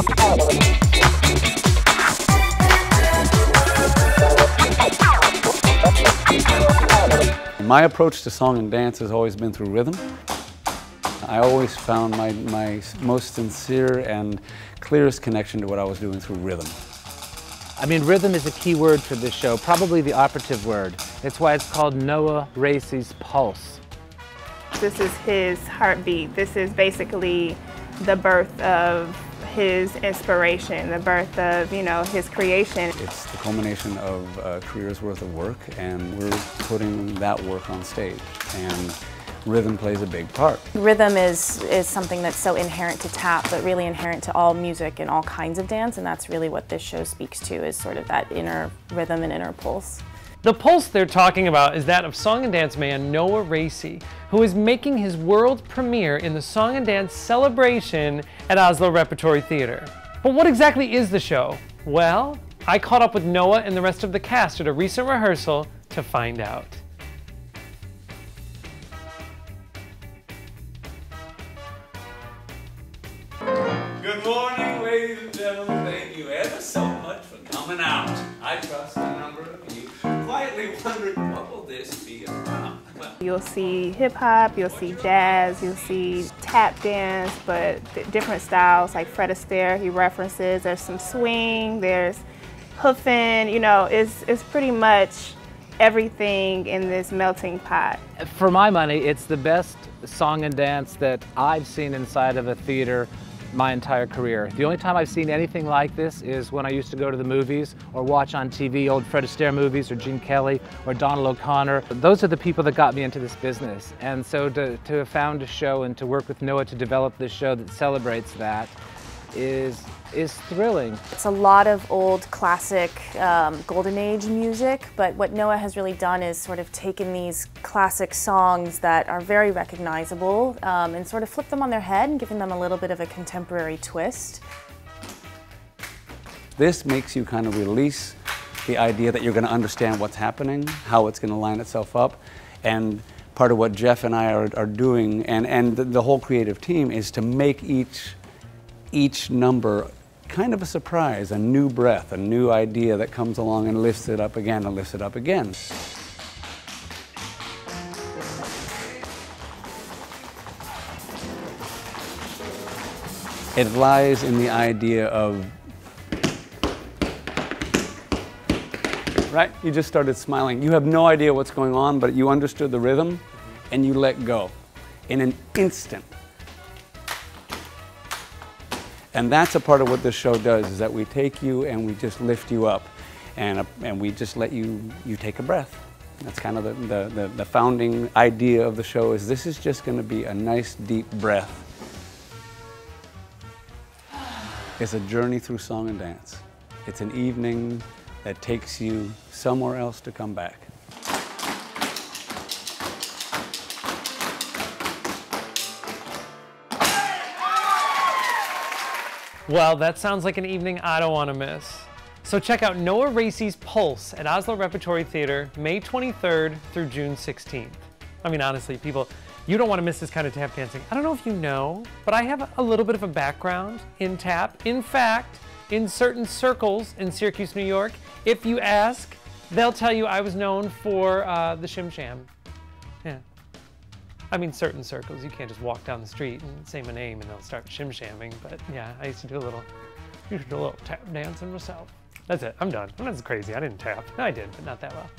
My approach to song and dance has always been through rhythm. I always found my most sincere and clearest connection to what I was doing through rhythm. I mean, rhythm is a key word for this show, probably the operative word. It's why it's called Noah Racey's Pulse. This is his heartbeat. This is basically the birth of his inspiration, the birth of, you know, his creation. It's the culmination of a career's worth of work, and we're putting that work on stage, and rhythm plays a big part. Rhythm is something that's so inherent to tap, but really inherent to all music and all kinds of dance, and that's really what this show speaks to, is sort of that inner rhythm and inner pulse. The pulse they're talking about is that of song and dance man Noah Racey, who is making his world premiere in the Song and Dance Celebration at Asolo Repertory Theatre. But what exactly is the show? Well, I caught up with Noah and the rest of the cast at a recent rehearsal to find out. Good morning, ladies and gentlemen. Thank you ever so much for coming out. I trust a number of you quietly wondered, what will this be about? Well, You'll see hip hop, you'll see jazz, you'll see tap dance, but different styles like Fred Astaire he references. There's some swing, there's hoofing, you know, it's pretty much everything in this melting pot. For my money, it's the best song and dance that I've seen inside of a theater my entire career. The only time I've seen anything like this is when I used to go to the movies or watch on TV old Fred Astaire movies or Gene Kelly or Donald O'Connor. Those are the people that got me into this business. And so to have found a show and to work with Noah to develop this show that celebrates that is thrilling. It's a lot of old classic golden age music, but what Noah has really done is sort of taken these classic songs that are very recognizable and sort of flipped them on their head and given them a little bit of a contemporary twist. This makes you kind of release the idea that you're going to understand what's happening, how it's going to line itself up, and part of what Jeff and I are doing, and the whole creative team, is to make each number kind of a surprise, a new breath, a new idea that comes along and lifts it up again and lifts it up again. It lies in the idea of, right? You just started smiling. You have no idea what's going on, but you understood the rhythm and you let go in an instant. And that's a part of what this show does, is that we take you and we just lift you up, and we just let you take a breath. That's kind of the founding idea of the show, is this is just going to be a nice deep breath. It's a journey through song and dance. It's an evening that takes you somewhere else to come back. Well, that sounds like an evening I don't want to miss. So check out Noah Racey's Pulse at Asolo Repertory Theatre, May 23rd through June 16th. I mean, honestly, people, you don't want to miss this kind of tap dancing. I don't know if you know, but I have a little bit of a background in tap. In fact, in certain circles in Syracuse, New York, if you ask, they'll tell you I was known for the shim sham. Yeah. I mean, certain circles, you can't just walk down the street and say my name and they'll start shim-shamming, but yeah, I used to do a little tap dancing myself. That's it, I'm done. I'm not as crazy, I didn't tap. I did, but not that well.